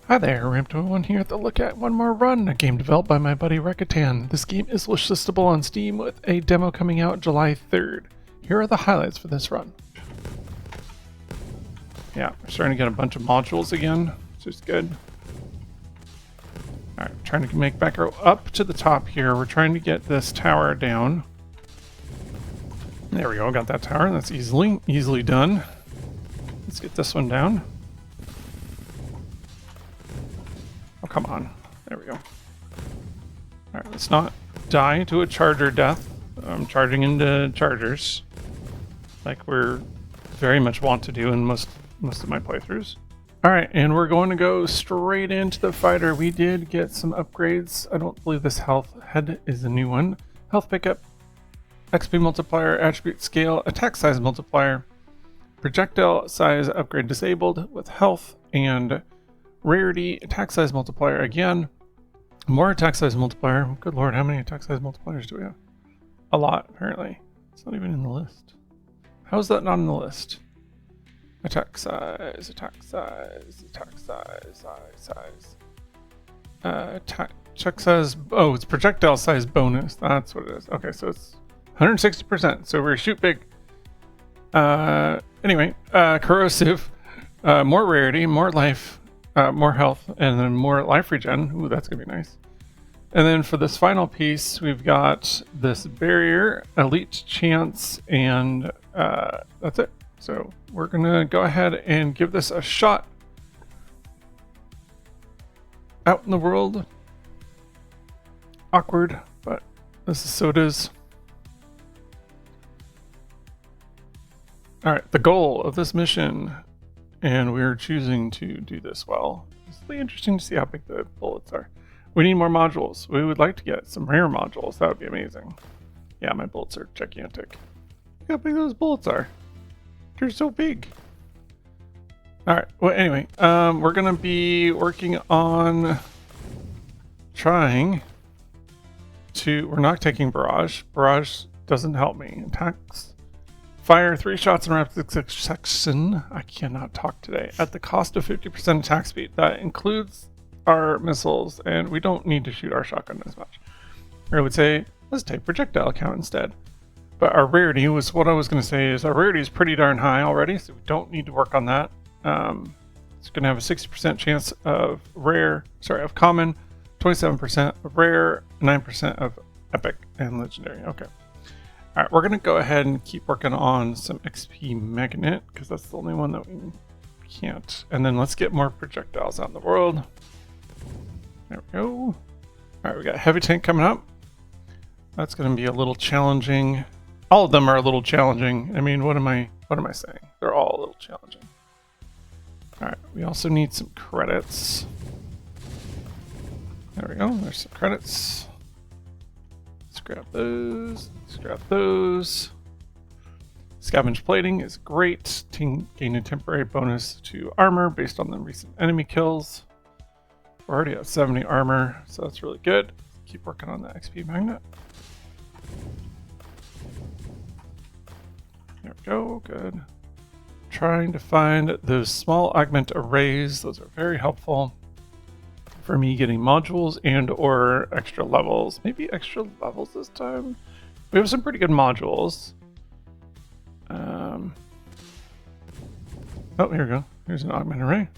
Hi there, Ramto1 here at the Look at One More Run, a game developed by my buddy Rekatan. This game is wishlistable on Steam with a demo coming out July 3rd. Here are the highlights for this run. Yeah, we're starting to get a bunch of modules again, which is good. Alright, trying to make back up to the top here. We're trying to get this tower down. There we go, got that tower. That's easily done. Let's get this one down. Oh, come on. There we go. Alright, let's not die to a charger death. I'm charging into chargers, like we're very much want to do in most of my playthroughs. Alright, and we're going to go straight into the fighter. We did get some upgrades. I don't believe this health head is a new one. Health pickup, XP multiplier, attribute scale, attack size multiplier, projectile size upgrade disabled with health, and rarity, attack size multiplier again. More attack size multiplier. Good lord, how many attack size multipliers do we have? A lot, apparently. It's not even in the list. How is that not in the list? Attack size, attack size, attack size, size. Attack size. Oh, it's projectile size bonus. That's what it is. Okay, so it's 160%. So we're shoot big. Anyway, corrosive, more rarity, more life, more health, and then more life regen. Ooh, that's gonna be nice. And then for this final piece, we've got this barrier, elite chance, and that's it. So we're gonna go ahead and give this a shot out in the world. Awkward, but this is so it is. All right, the goal of this mission, and we're choosing to do this well. It's really interesting to see how big the bullets are. We need more modules. We would like to get some rare modules. That would be amazing. Yeah, my bullets are gigantic. Look how big those bullets are. They're so big. All right. Well, anyway, we're gonna be working on trying to. We're not taking barrage. Barrage doesn't help me. Attacks. Fire 3 shots in rapid succession. I cannot talk today. At the cost of 50% attack speed. That includes our missiles, and we don't need to shoot our shotgun as much. Or I would say, let's take projectile count instead. But our rarity was what I was going to say is our rarity is pretty darn high already, so we don't need to work on that. It's going to have a 60% chance of of common, 27% of rare, 9% of epic and legendary. Okay. All right, we're going to go ahead and keep working on some XP magnet because that's the only one that we can't. And then let's get more projectiles out in the world. There we go. All right, we got heavy tank coming up. That's going to be a little challenging. All of them are a little challenging. I mean, what am I saying? They're all a little challenging. All right, we also need some credits. There we go. There's some credits. Let's grab those. Let's grab those. Scavenge plating is great. Gain a temporary bonus to armor based on the recent enemy kills. We're already at 70 armor, so that's really good. Keep working on the XP magnet. There we go, good. Trying to find those small augment arrays. Those are very helpful for me getting modules and or extra levels. Maybe extra levels this time. We have some pretty good modules. Oh, here we go. Here's an augment array.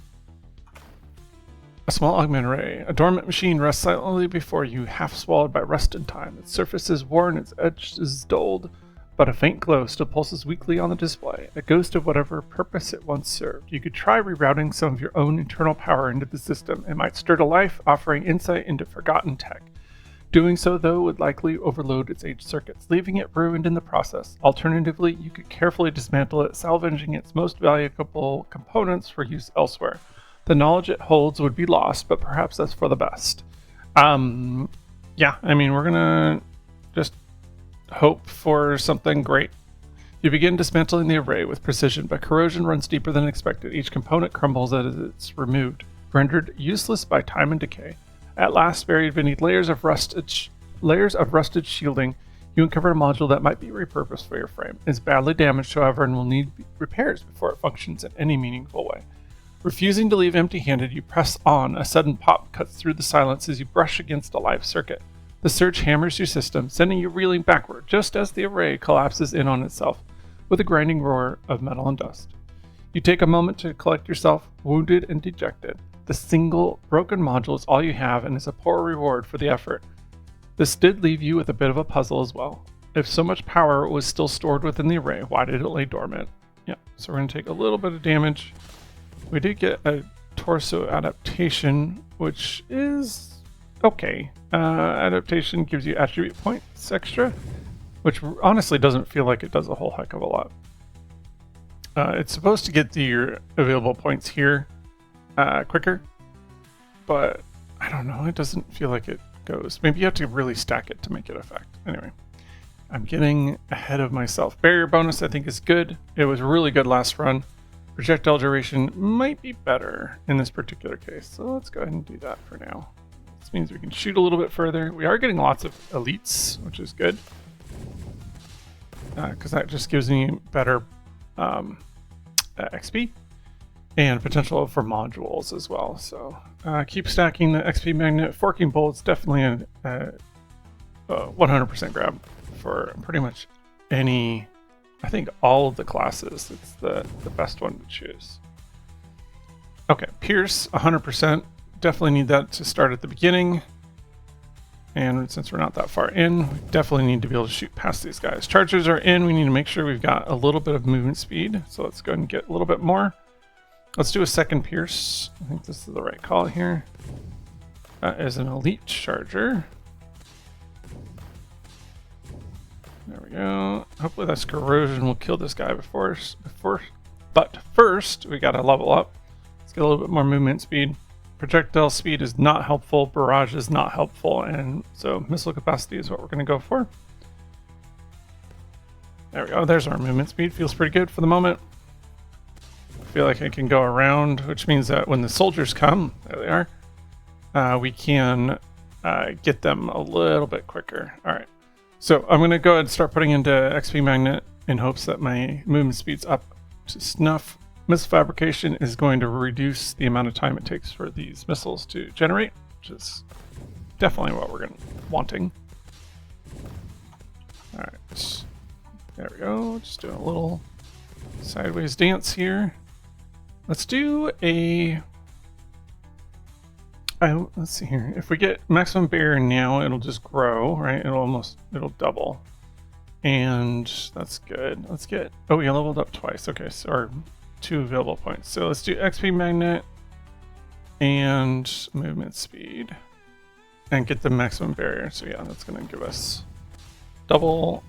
A small augment array. A dormant machine rests silently before you, half swallowed by rust and time. Its surface is worn, its edge is dulled, but a faint glow still pulses weakly on the display, a ghost of whatever purpose it once served. You could try rerouting some of your own internal power into the system. It might stir to life, offering insight into forgotten tech. Doing so, though, would likely overload its aged circuits, leaving it ruined in the process. Alternatively, you could carefully dismantle it, salvaging its most valuable components for use elsewhere. The knowledge it holds would be lost, but perhaps that's for the best. Yeah, I mean, we're gonna just hope for something great. You begin dismantling the array with precision, but corrosion runs deeper than expected. Each component crumbles as it's removed, rendered useless by time and decay. At last, buried beneath layers of rusted shielding, you uncover a module that might be repurposed for your frame. It's badly damaged, however, and will need repairs before it functions in any meaningful way. Refusing to leave empty-handed, you press on. A sudden pop cuts through the silence as you brush against a live circuit. The surge hammers your system, sending you reeling backward just as the array collapses in on itself with a grinding roar of metal and dust. You take a moment to collect yourself, wounded and dejected. The single broken module is all you have and is a poor reward for the effort. This did leave you with a bit of a puzzle as well. If so much power was still stored within the array, why did it lay dormant? Yeah, so we're going to take a little bit of damage. We did get a torso adaptation, which is okay. Adaptation gives you attribute points extra, which honestly doesn't feel like it does a whole heck of a lot. It's supposed to get your available points here quicker, but I don't know. It doesn't feel like it goes. Maybe you have to really stack it to make it affect. Anyway, I'm getting ahead of myself. Barrier bonus I think is good. It was really good last run. Projectile duration might be better in this particular case, so let's go ahead and do that for now. This means we can shoot a little bit further. We are getting lots of elites, which is good, because that just gives me better XP and potential for modules as well. So keep stacking the XP magnet. Forking bolts definitely a 100% grab for pretty much any. I think all of the classes, it's the best one to choose. Okay, Pierce, 100%. Definitely need that to start at the beginning. And since we're not that far in, we definitely need to be able to shoot past these guys. Charges are in. We need to make sure we've got a little bit of movement speed. So let's go ahead and get a little bit more. Let's do a second Pierce. I think this is the right call here. That is an elite charger. There we go. Hopefully this corrosion will kill this guy but first we gotta level up. Let's get a little bit more movement speed. Projectile speed is not helpful, barrage is not helpful, and so missile capacity is what we're gonna go for. There we go, there's our movement speed. Feels pretty good for the moment. I feel like I can go around, which means that when the soldiers come, there they are, we can get them a little bit quicker. All right. So I'm going to go ahead and start putting into XP Magnet in hopes that my movement speed's up to snuff. Missile fabrication is going to reduce the amount of time it takes for these missiles to generate, which is definitely what we're wanting. All right, there we go. Just doing a little sideways dance here. Let's do a... let's see here. If we get maximum barrier now, it'll just grow, right? It'll double. And that's good. Let's get, oh, we leveled up twice. Okay, so our 2 available points. So let's do XP magnet and movement speed and get the maximum barrier. So yeah, that's gonna give us double.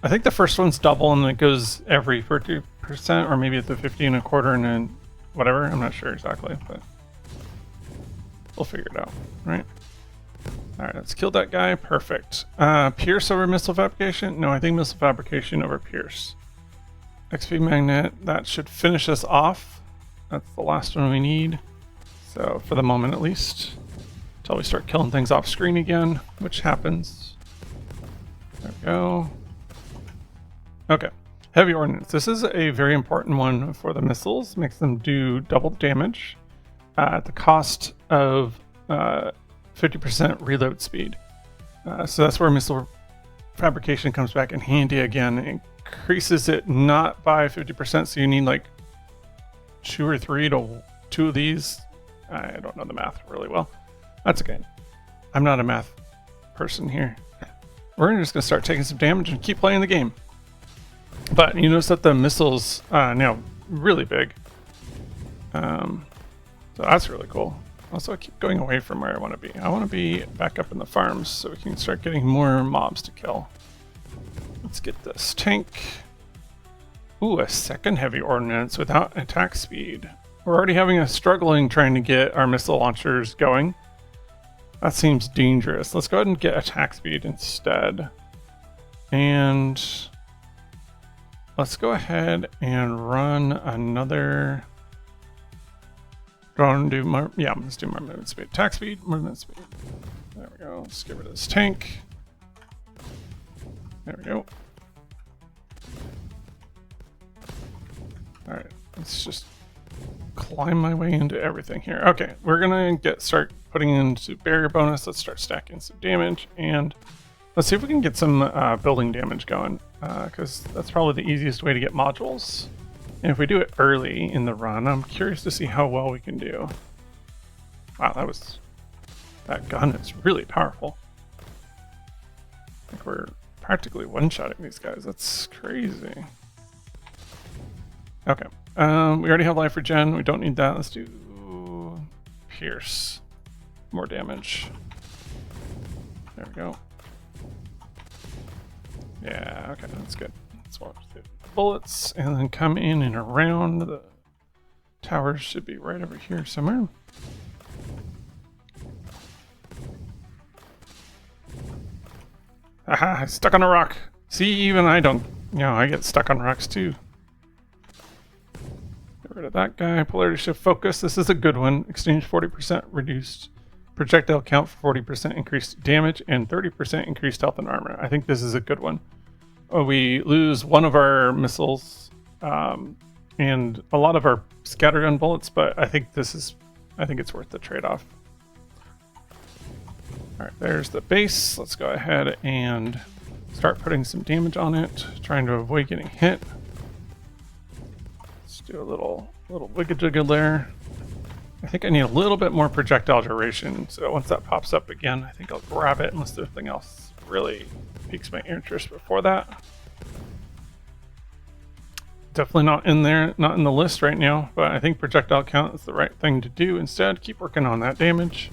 I think the first one's double and it goes every 30%, or maybe at the 50 and a quarter and then whatever. I'm not sure exactly, but we'll figure it out, right? All right, let's kill that guy. Perfect. Pierce over missile fabrication? No, I think missile fabrication over Pierce. XP magnet, that should finish us off. That's the last one we need. So for the moment at least, until we start killing things off screen again, which happens. There we go. Okay, heavy ordnance. This is a very important one for the missiles. Makes them do double damage at the cost of 50% reload speed. So that's where missile fabrication comes back in handy again. It increases it not by 50%, so you need like 2 or 3 to 2 of these. I don't know the math really well. That's okay. I'm not a math person here. We're just going to start taking some damage and keep playing the game. But you notice that the missiles now really big. So that's really cool. Also, I keep going away from where I want to be. I want to be back up in the farms so we can start getting more mobs to kill. Let's get this tank. Ooh, a second heavy ordnance without attack speed. We're already having a struggling trying to get our missile launchers going. That seems dangerous. Let's go ahead and get attack speed instead. And let's go ahead and run another... do more, yeah, let's do more movement speed. Attack speed, movement speed. There we go. Let's get rid of this tank. There we go. Alright, let's just climb my way into everything here. Okay, we're gonna start putting into barrier bonus. Let's start stacking some damage, and let's see if we can get some building damage going, because that's probably the easiest way to get modules. And if we do it early in the run, I'm curious to see how well we can do. Wow, that gun is really powerful. I think we're practically one-shotting these guys. That's crazy. Okay. We already have life regen. We don't need that. Let's do pierce. More damage. There we go. Yeah, okay, that's good. Let's watch the bullets and then come in and around. The towers should be right over here somewhere. Aha, stuck on a rock. See, even I don't, I get stuck on rocks too. Get rid of that guy. Polarity shift focus. This is a good one. Exchange 40% reduced projectile count for 40% increased damage and 30% increased health and armor. I think this is a good one. We lose one of our missiles and a lot of our scattergun bullets, but I think it's worth the trade-off. All right, there's the base. Let's go ahead and start putting some damage on it, trying to avoid getting hit. Let's do a little wigga-jigga there. I think I need a little bit more projectile duration, so once that pops up again, I think I'll grab it unless there's anything else really piques my interest before that. Definitely not in the list right now, but I think projectile count is the right thing to do. Instead, keep working on that damage.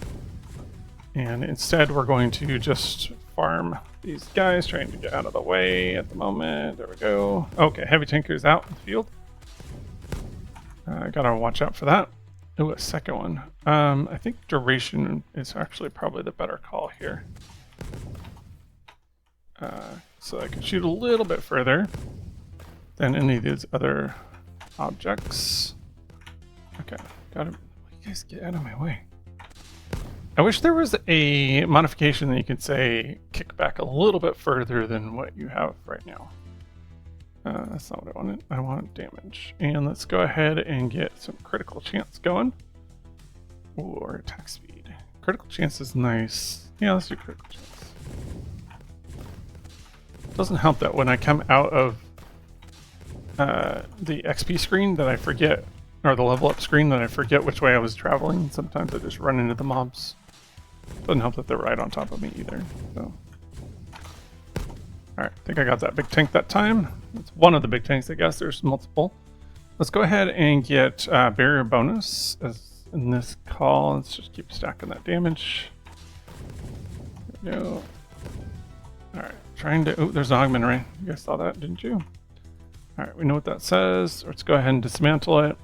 And instead, we're going to just farm these guys, trying to get out of the way at the moment. There we go. Okay, heavy tanker's out in the field. Gotta watch out for that. Oh, a second one. I think duration is actually probably the better call here. So I can shoot a little bit further than any of these other objects. Okay, gotta. You guys get out of my way. I wish there was a modification that you could say kick back a little bit further than what you have right now. That's not what I wanted. I want damage. And let's go ahead and get some critical chance going. Ooh, or attack speed. Critical chance is nice. Yeah, let's do critical chance. Doesn't help that when I come out of the XP screen that I forget, or the level up screen that I forget which way I was traveling. Sometimes I just run into the mobs. Doesn't help that they're right on top of me either. So, alright, I think I got that big tank that time. It's one of the big tanks, I guess. There's multiple. Let's go ahead and get barrier bonus as in this call. Let's just keep stacking that damage. There we go. Alright, trying to... Oh, there's an augment array. You guys saw that, didn't you? Alright, we know what that says. Let's go ahead and dismantle it.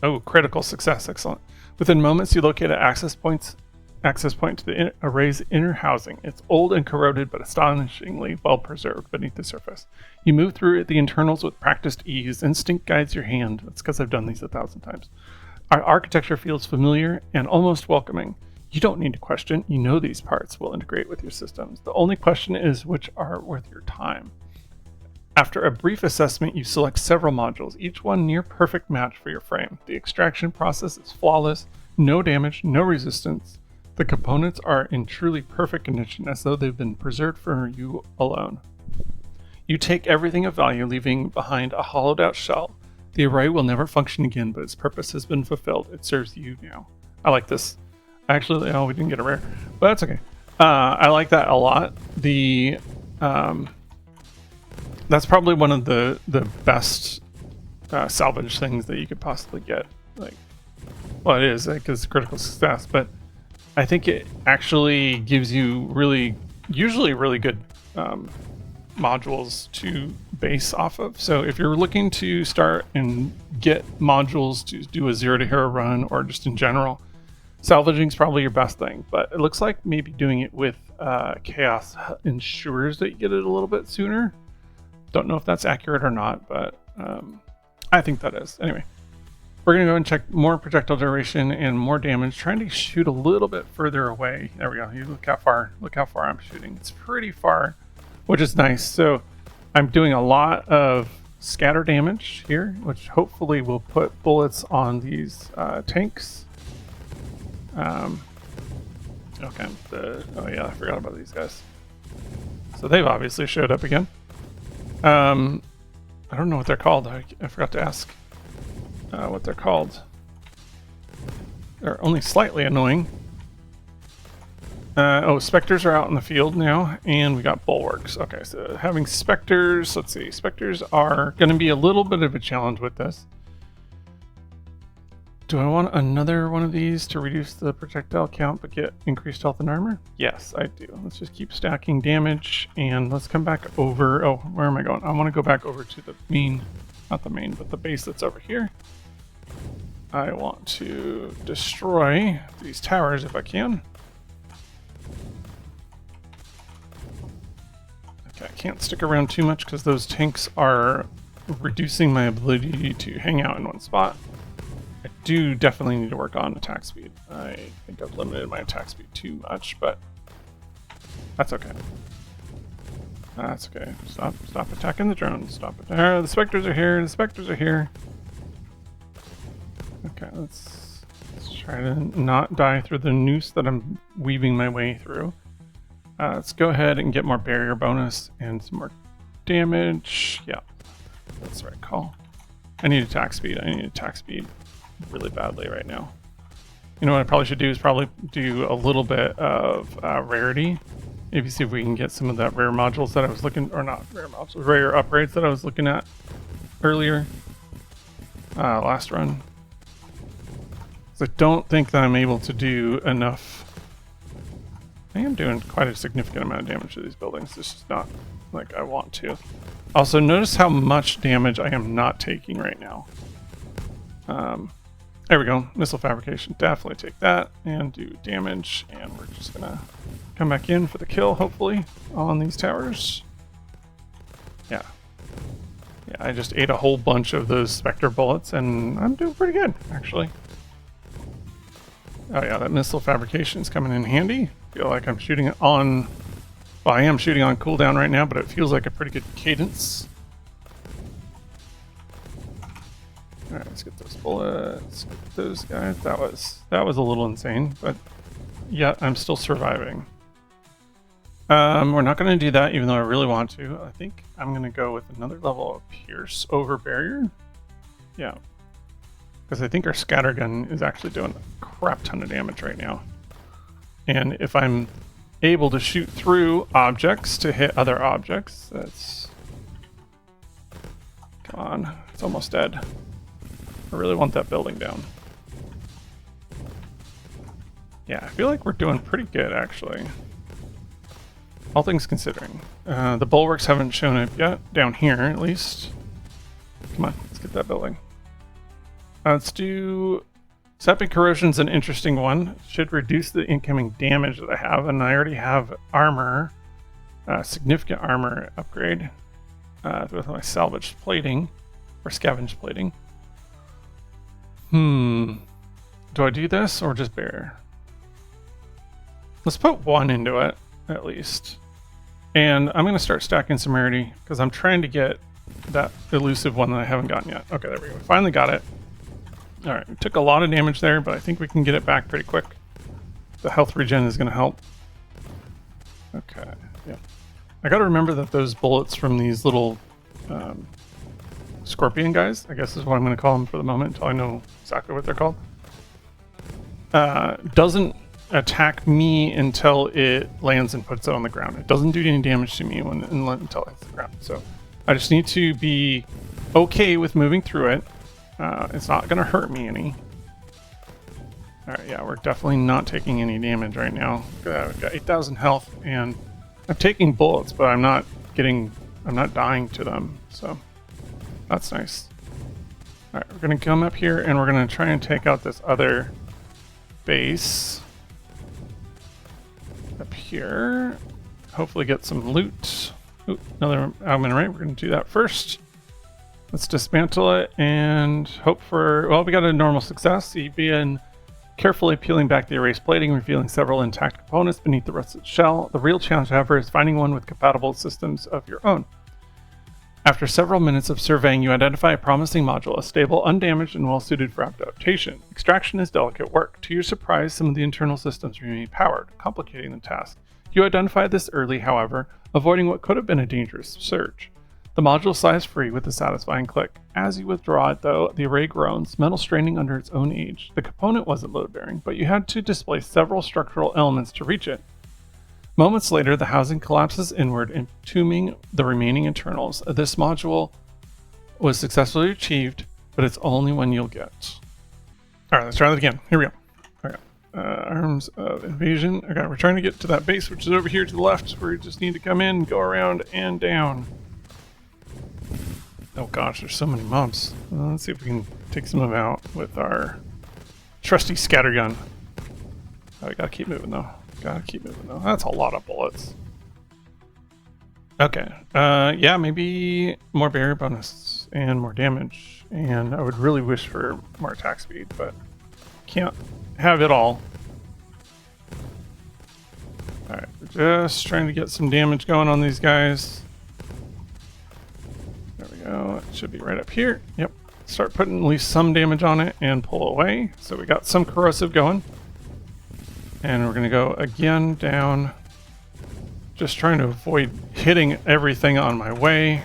Oh, critical success. Excellent. Within moments, you locate an access point to the array's inner housing. It's old and corroded, but astonishingly well preserved beneath the surface. You move through the internals with practiced ease. Instinct guides your hand. That's because I've done these 1,000 times. Our architecture feels familiar and almost welcoming. You don't need to question. You know these parts will integrate with your systems. The only question is which are worth your time. After a brief assessment, you select several modules, each one near perfect match for your frame. The extraction process is flawless, no damage, no resistance. The components are in truly perfect condition, as though they've been preserved for you alone. You take everything of value, leaving behind a hollowed out shell. The array will never function again, but its purpose has been fulfilled. It serves you now. I like this. Actually, we didn't get a rare, but that's okay. I like that a lot. That's probably one of the best salvage things that you could possibly get. Well, it is because critical success, but I think it actually gives you usually really good modules to base off of. So if you're looking to start and get modules to do a 0 to hero run, or just in general, salvaging is probably your best thing. But it looks like maybe doing it with Chaos ensures that you get it a little bit sooner. Don't know if that's accurate or not, but I think that is. Anyway, we're going to go and check more projectile duration and more damage, trying to shoot a little bit further away. There we go. You look how far I'm shooting. It's pretty far, which is nice. So I'm doing a lot of scatter damage here, which hopefully will put bullets on these tanks. Okay, oh yeah, I forgot about these guys. So they've obviously showed up again. I don't know what they're called. I forgot to ask what they're called. They're only slightly annoying. Oh, specters are out in the field now, and we got bulwarks. Okay, so having specters, let's see. Specters are going to be a little bit of a challenge with this. Do I want another one of these to reduce the projectile count but get increased health and armor? Yes, I do. Let's just keep stacking damage, and let's come back over. Oh, where am I going? I want to go back over to the main, not the main, but the base that's over here. I want to destroy these towers if I can. Okay, I can't stick around too much because those tanks are reducing my ability to hang out in one spot. I do definitely need to work on attack speed. I think I've limited my attack speed too much, but that's okay. That's okay. Stop attacking the drones. Stop it. The specters are here. The specters are here. Okay, let's try to not die through the noose that I'm weaving my way through. Let's go ahead and get more barrier bonus and some more damage. Yeah, that's the right call. I need attack speed. I need attack speed really badly right now. You know what I probably should do is probably do a little bit of rarity. Maybe see if we can get some of that rare modules that I was looking, or not rare modules, rare upgrades that I was looking at earlier. Last run. So I don't think that I'm able to do enough. I am doing quite a significant amount of damage to these buildings. It's just not like I want to. Also, notice how much damage I am not taking right now. There we go. Missile fabrication. Definitely take that and do damage. And we're just going to come back in for the kill, hopefully, on these towers. Yeah. Yeah, I just ate a whole bunch of those Spectre bullets, and I'm doing pretty good, actually. Oh yeah, that missile fabrication is coming in handy. Feel like I'm shooting it on... Well, I am shooting on cooldown right now, but it feels like a pretty good cadence. Alright, let's get those bullets. Get those guys. That was a little insane, but yeah, I'm still surviving. We're not going to do that, even though I really want to. I think I'm going to go with another level of Pierce over Barrier. Yeah. Because I think our scattergun is actually doing a crap ton of damage right now. And if I'm able to shoot through objects to hit other objects, that's... Come on, it's almost dead. I really want that building down. Yeah, I feel like we're doing pretty good, actually. All things considering. The bulwarks haven't shown up yet, down here at least. Come on, let's get that building. Let's do... Sapping Corrosion's an interesting one. Should reduce the incoming damage that I have, and I already have armor, significant armor upgrade with my salvaged plating, or scavenged plating. Do I do this, or just bear? Let's put one into it, at least. And I'm going to start stacking some rarity, because I'm trying to get that elusive one that I haven't gotten yet. Okay, there we go. We finally got it. Alright, we took a lot of damage there, but I think we can get it back pretty quick. The health regen is going to help. Okay, yeah. I got to remember that those bullets from these little scorpion guys, I guess is what I'm going to call them for the moment until I know exactly what they're called, doesn't attack me until it lands and puts it on the ground. It doesn't do any damage to me until it hits the ground. So I just need to be okay with moving through it. It's not going to hurt me any. Alright, yeah, we're definitely not taking any damage right now. We've got 8,000 health, and I'm taking bullets, but I'm not dying to them, so that's nice. Alright, we're going to come up here, and we're going to try and take out this other base. Up here. Hopefully get some loot. Ooh, another Almanite. We're going to do that first. Let's dismantle it and hope for... Well, we got a normal success. You've been carefully peeling back the erased plating, revealing several intact components beneath the rusted shell. The real challenge, however, is finding one with compatible systems of your own. After several minutes of surveying, you identify a promising module, stable, undamaged, and well-suited for adaptation. Extraction is delicate work. To your surprise, some of the internal systems remain powered, complicating the task. You identify this early, however, avoiding what could have been a dangerous surge. The module slides free with a satisfying click. As you withdraw it, though, the array groans, metal straining under its own age. The component wasn't load-bearing, but you had to displace several structural elements to reach it. Moments later, the housing collapses inward, entombing the remaining internals. This module was successfully achieved, but it's only one you'll get. Alright, let's try that again. Here we go. Okay. Arms of invasion. Okay, we're trying to get to that base, which is over here to the left, where we just need to come in, go around, and down. Oh gosh, there's so many mobs. Let's see if we can take some of them out with our trusty scattergun. Oh, we gotta keep moving though. That's a lot of bullets. Okay. Yeah, maybe more barrier bonus and more damage. And I would really wish for more attack speed, but can't have it all. Alright, we're just trying to get some damage going on these guys. There we go. It should be right up here. Yep. Start putting at least some damage on it and pull away. So we got some corrosive going. And we're going to go again down, just trying to avoid hitting everything on my way.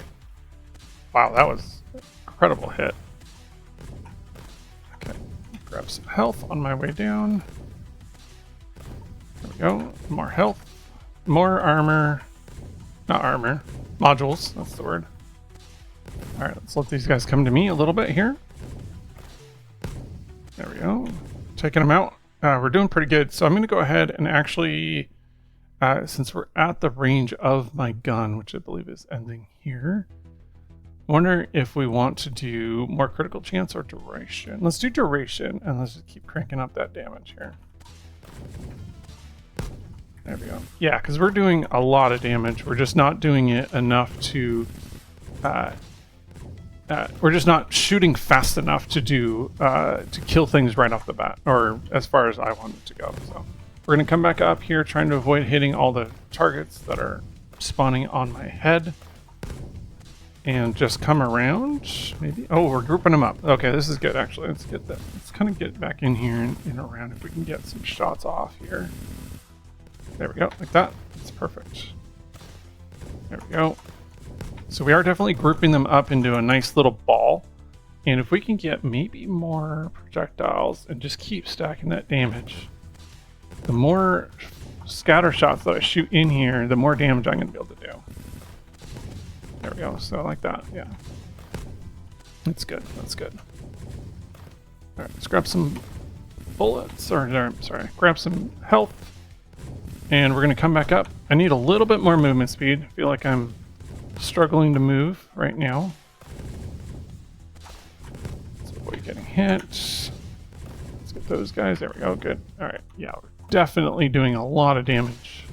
Wow, that was an incredible hit. Okay, grab some health on my way down. There we go, more health, more armor, not armor, modules, that's the word. All right, let's let these guys come to me a little bit here. There we go, taking them out. We're doing pretty good, so I'm going to go ahead and actually, since we're at the range of my gun, which I believe is ending here, wonder if we want to do more critical chance or duration. Let's do duration, and let's just keep cranking up that damage here. There we go. Yeah, because we're doing a lot of damage. We're just not doing it enough to... we're just not shooting fast enough to do to kill things right off the bat, or as far as I want it to go. So we're going to come back up here, trying to avoid hitting all the targets that are spawning on my head, and just come around. Maybe. Oh, we're grouping them up. Okay, this is good actually. Let's get that. Let's kind of get back in here and around if we can get some shots off here. There we go, like that. That's perfect. There we go. So we are definitely grouping them up into a nice little ball. And if we can get maybe more projectiles and just keep stacking that damage, the more scatter shots that I shoot in here, the more damage I'm going to be able to do. There we go. So like that, yeah. That's good. That's good. All right, let's grab some bullets, or sorry, grab some health. And we're going to come back up. I need a little bit more movement speed. I feel like I'm struggling to move right now. Let's avoid getting hit. Let's get those guys. There we go. Good. All right. Yeah, we're definitely doing a lot of damage.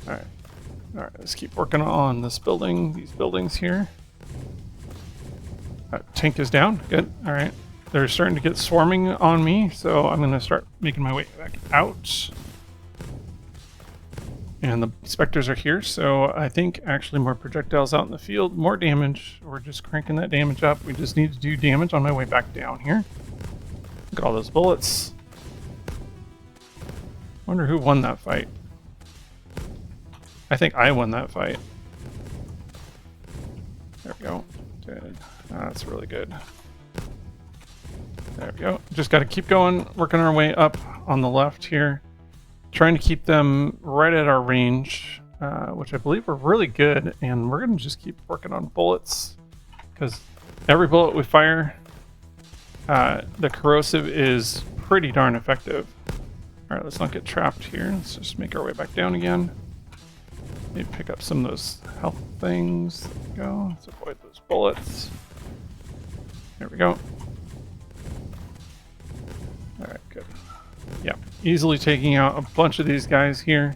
All right. All right. Let's keep working on this building. These buildings here. Tank is down. Good. All right. They're starting to get swarming on me, so I'm going to start making my way back out. And the specters are here, so I think actually more projectiles out in the field, more damage. We're just cranking that damage up. We just need to do damage on my way back down here. Look at all those bullets. Wonder who won that fight. I think I won that fight. There we go. Good. That's really good. There we go. Just got to keep going, working our way up on the left here. Trying to keep them right at our range, which I believe we're really good, and we're going to just keep working on bullets, because every bullet we fire, the corrosive is pretty darn effective. Alright, let's not get trapped here. Let's just make our way back down again. Maybe pick up some of those health things. There we go. Let's avoid those bullets. There we go. Alright, good. Yeah, easily taking out a bunch of these guys here.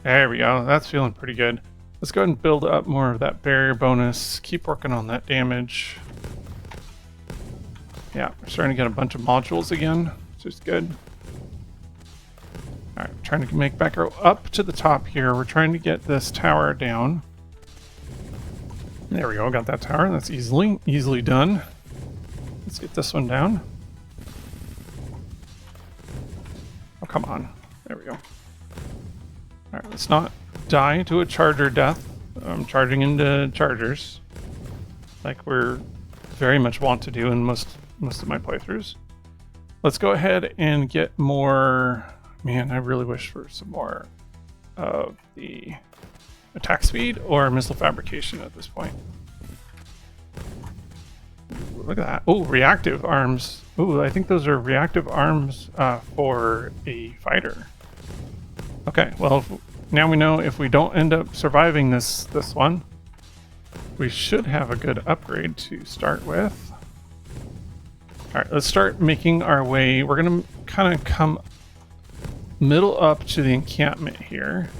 There we go. That's feeling pretty good. Let's go ahead and build up more of that barrier bonus. Keep working on that damage. Yeah, we're starting to get a bunch of modules again, which is good. Alright, trying to make back up to the top here. We're trying to get this tower down. There we go, got that tower. That's easily done. Let's get this one down. Oh, come on. There we go. Alright, let's not die to a charger death. I'm charging into chargers, like we're very much want to do in most of my playthroughs. Let's go ahead and get more... Man, I really wish for some more of the attack speed or missile fabrication at this point. Look at that. Oh, reactive arms. Oh, I think those are reactive arms for a fighter. Okay, well, now we know if we don't end up surviving this one, we should have a good upgrade to start with. Alright, let's start making our way. We're going to kind of come middle up to the encampment here.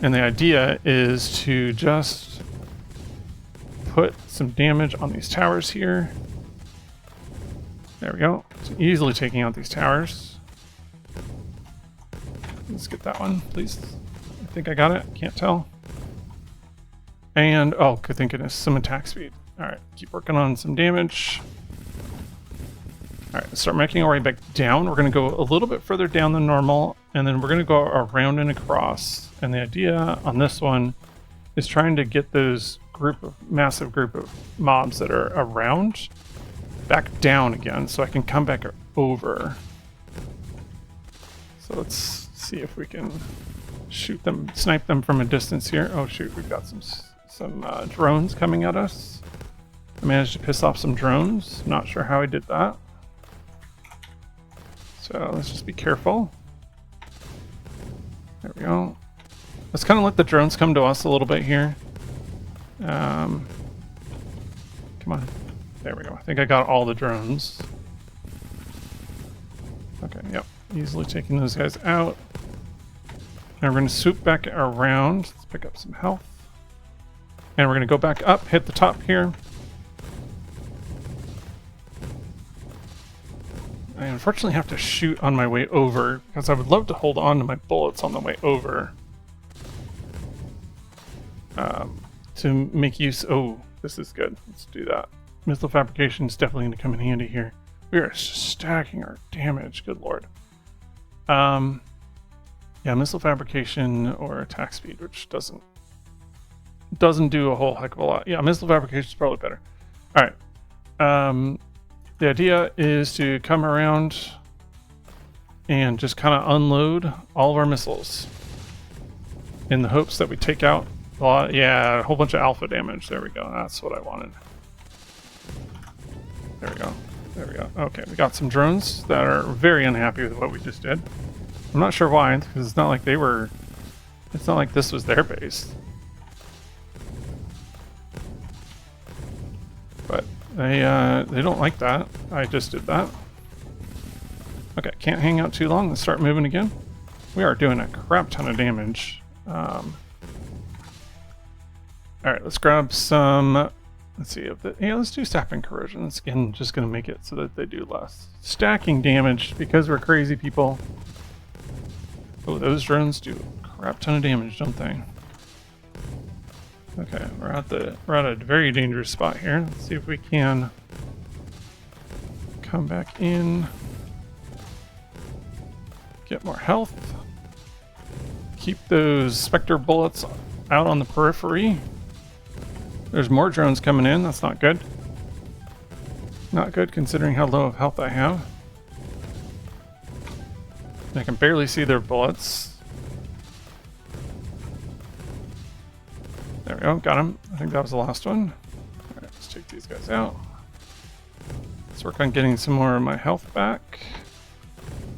And the idea is to just put some damage on these towers here. There we go. So easily taking out these towers. Let's get that one, please. I think I got it. Can't tell. And, oh, good thinking is some attack speed. Alright, keep working on some damage. Alright, let's start making our way back down. We're going to go a little bit further down than normal, and then we're going to go around and across. And the idea on this one is trying to get those massive group of mobs that are around back down again, so I can come back over. So let's see if we can shoot them, snipe them from a distance here. Oh shoot, we've got some drones coming at us. I managed to piss off some drones. Not sure how I did that. So let's just be careful. There we go. Let's kind of let the drones come to us a little bit here. Come on. There we go. I think I got all the drones. Okay, yep. Easily taking those guys out. And we're going to swoop back around. Let's pick up some health. And we're going to go back up, hit the top here. I unfortunately have to shoot on my way over, because I would love to hold on to my bullets on the way over. To make use... Oh, this is good. Let's do that. Missile fabrication is definitely going to come in handy here. We are stacking our damage, good lord. Yeah, missile fabrication or attack speed, which doesn't do a whole heck of a lot. Yeah, missile fabrication is probably better. Alright. The idea is to come around and just kind of unload all of our missiles in the hopes that we take out a lot. Yeah, a whole bunch of alpha damage. There we go. That's what I wanted. There we go. There we go. Okay, we got some drones that are very unhappy with what we just did. I'm not sure why, because it's not like they were... It's not like this was their base. But they don't like that. I just did that. Okay, can't hang out too long. Let's start moving again. We are doing a crap ton of damage. Alright, let's grab some... Let's see if yeah, let's do sapping corrosion. That's again just going to make it so that they do less stacking damage because we're crazy people. Oh, those drones do a crap ton of damage, don't they? Okay, we're at a very dangerous spot here. Let's see if we can come back in, get more health, keep those Spectre bullets out on the periphery. There's more drones coming in. That's not good. Not good considering how low of health I have. I can barely see their bullets. There we go. Got him. I think that was the last one. Alright, let's take these guys out. Let's work on getting some more of my health back.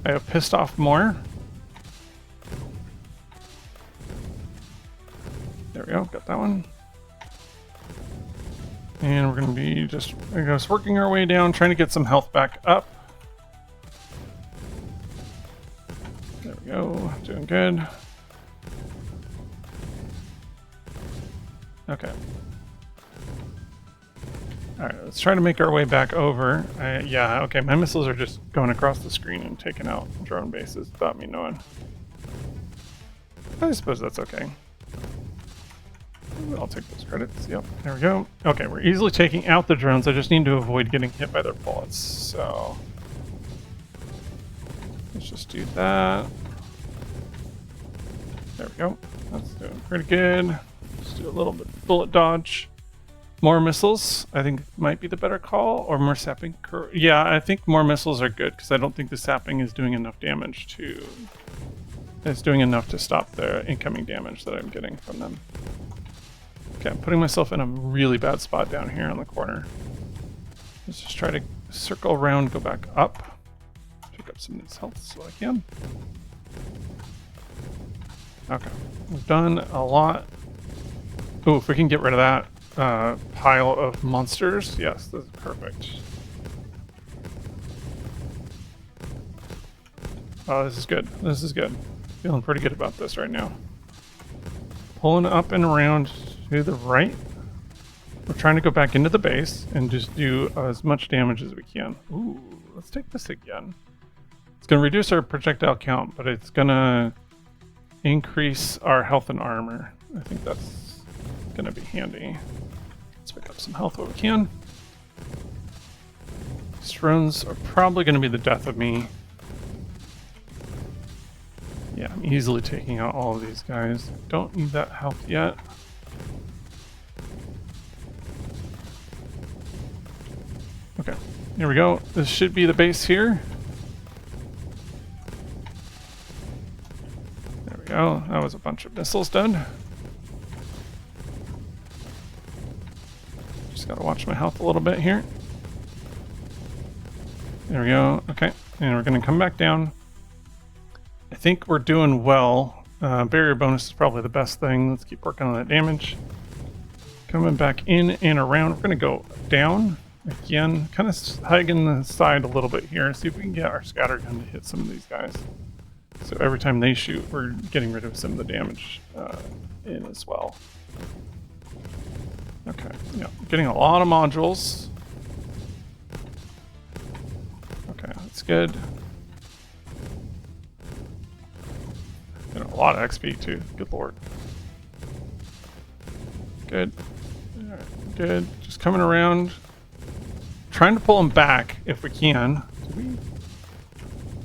I have pissed off more. There we go. Got that one. And we're going to be just working our way down, trying to get some health back up. There we go, doing good. Okay. Alright, let's try to make our way back over. Yeah, okay, my missiles are just going across the screen and taking out drone bases without me knowing. I suppose that's okay. I'll take those credits. Yep, there we go. Okay, we're easily taking out the drones. I just need to avoid getting hit by their bullets. So let's just do that. There we go. That's doing pretty good. Let's do a little bit of bullet dodge. More missiles, I think, might be the better call, or more sapping. Yeah, I think more missiles are good because I don't think the sapping is doing enough damage to. It's doing enough to stop the incoming damage that I'm getting from them. Okay, I'm putting myself in a really bad spot down here on the corner. Let's just try to circle around, go back up, pick up some of this health so I can. Okay, we've done a lot. Ooh, if we can get rid of that pile of monsters, yes, this is perfect. Oh, this is good. This is good. Feeling pretty good about this right now. Pulling up and around to the right. We're trying to go back into the base and just do as much damage as we can. Ooh, let's take this again. It's going to reduce our projectile count, but it's going to increase our health and armor. I think that's going to be handy. Let's pick up some health while we can. These drones are probably going to be the death of me. Yeah, I'm easily taking out all of these guys. Don't need that health yet. Okay, here we go. This should be the base here. There we go. That was a bunch of missiles done. Just gotta watch my health a little bit here. There we go. Okay, and we're gonna come back down. I think we're doing well. Barrier bonus is probably the best thing. Let's keep working on that damage. Coming back in and around. We're gonna go down. Again, kind of hugging the side a little bit here and see if we can get our scatter gun to hit some of these guys. So every time they shoot, we're getting rid of some of the damage in as well. Okay, yeah, getting a lot of modules. Okay, that's good. Getting a lot of XP too, good lord. Good, all right, good, just coming around. Trying to pull them back if we can. Did we?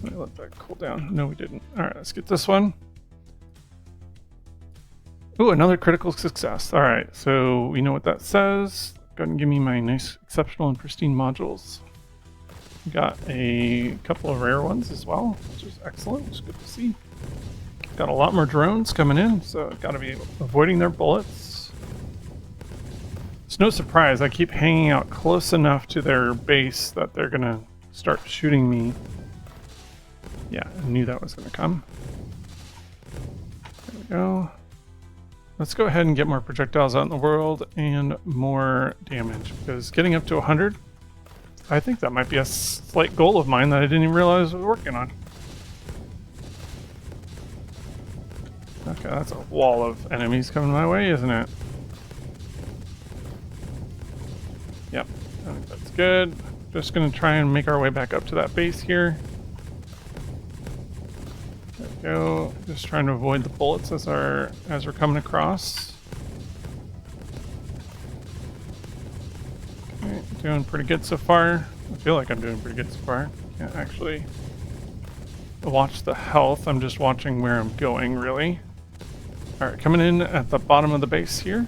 Let me let that cool down. No, we didn't. All right, let's get this one. Ooh, another critical success. All right, so we know what that says. Go ahead and give me my nice, exceptional, and pristine modules. Got a couple of rare ones as well, which is excellent. It's good to see. Got a lot more drones coming in, so got to be avoiding their bullets. It's no surprise, I keep hanging out close enough to their base that they're gonna start shooting me. Yeah, I knew that was gonna come. There we go. Let's go ahead and get more projectiles out in the world and more damage, because getting up to 100, I think that might be a slight goal of mine that I didn't even realize I was working on. Okay, that's a wall of enemies coming my way, isn't it? Yep, I think that's good. Just gonna try and make our way back up to that base here. There we go. Just trying to avoid the bullets as we're coming across. Okay, doing pretty good so far. I feel like I'm doing pretty good so far. Can't actually watch the health. I'm just watching where I'm going, really. All right, coming in at the bottom of the base here.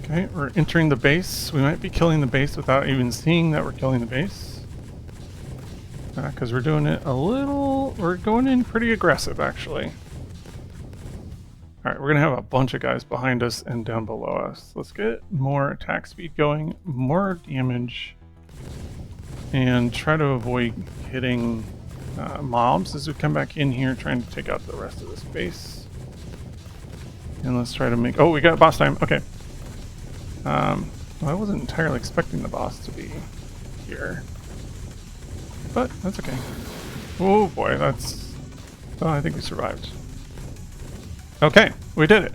Okay, we're entering the base. We might be killing the base without even seeing that we're killing the base. Because we're doing it a little... We're going in pretty aggressive, actually. Alright, we're going to have a bunch of guys behind us and down below us. Let's get more attack speed going, more damage, and try to avoid hitting mobs as we come back in here, trying to take out the rest of this base. And let's try to make... Oh, we got boss time. Okay. Well, I wasn't entirely expecting the boss to be here. But that's okay. Oh boy, that's... Oh, I think we survived. Okay, we did it.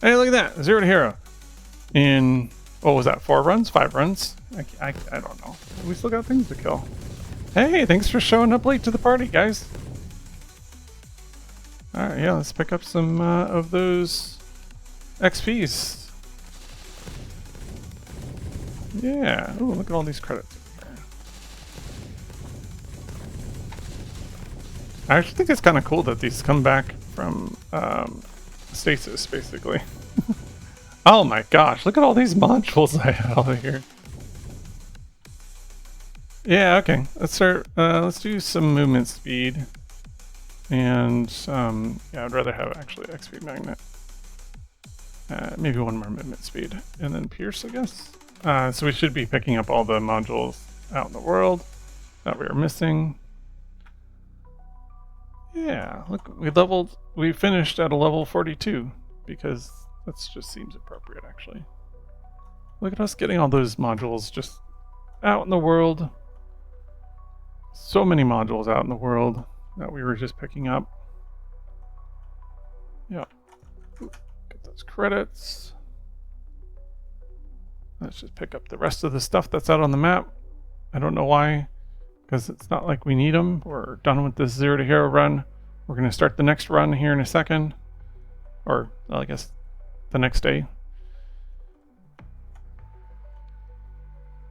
Hey, look at that. 0 to hero. In What was that? 4 runs? 5 runs? I don't know. We still got things to kill. Hey, thanks for showing up late to the party, guys. Alright, yeah, let's pick up some of those XPs. Yeah. Ooh, look at all these credits. I actually think it's kind of cool that these come back from stasis, basically. Oh my gosh, look at all these modules I have here. Yeah, okay. Let's start. Let's do some movement speed. And yeah, I'd rather have actually XP magnet. Maybe one more movement speed. And then pierce, I guess. So we should be picking up all the modules out in the world that we were missing. Yeah, look, we finished at a level 42 because that just seems appropriate, actually. Look at us getting all those modules just out in the world. So many modules out in the world that we were just picking up. Yeah. Get those credits. Let's just pick up the rest of the stuff that's out on the map. I don't know why, because it's not like we need them. We're done with this Zero to Hero run. We're going to start the next run here in a second. Or, well, I guess, the next day.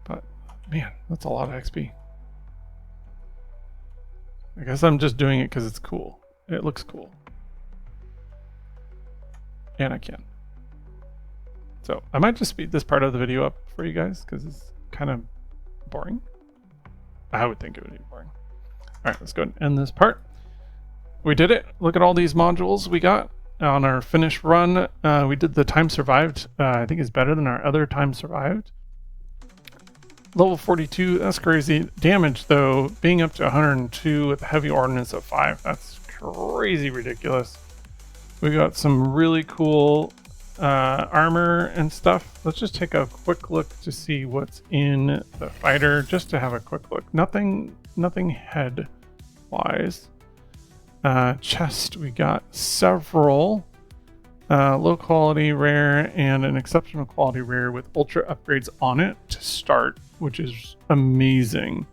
But, man, that's a lot of XP. I guess I'm just doing it because it's cool. It looks cool. And I can. So I might just speed this part of the video up for you guys because it's kind of boring. I would think it would be boring. All right, let's go ahead and end this part. We did it. Look at all these modules we got on our finished run. We did the time survived. I think is better than our other time survived. Level 42, that's crazy. Damage, though, being up to 102 with a heavy ordnance of 5. That's crazy ridiculous. We got some really cool armor and stuff. Let's just take a quick look to see what's in the fighter, just to have a quick look. Nothing head-wise. Chest, we got several low quality rare and an exceptional quality rare with ultra upgrades on it to start, which is amazing.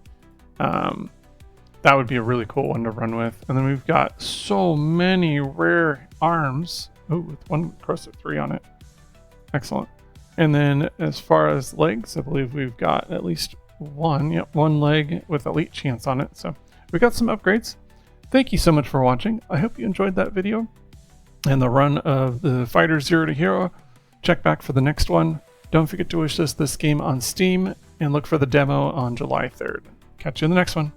That would be a really cool one to run with. And then we've got so many rare arms. Oh, with one corrosive 3 on it. Excellent. And then as far as legs, I believe we've got at least one. Yep, one leg with elite chance on it. So we got some upgrades. Thank you so much for watching. I hope you enjoyed that video and the run of the Fighter Zero to Hero. Check back for the next one. Don't forget to wish us this game on Steam and look for the demo on July 3rd. Catch you in the next one.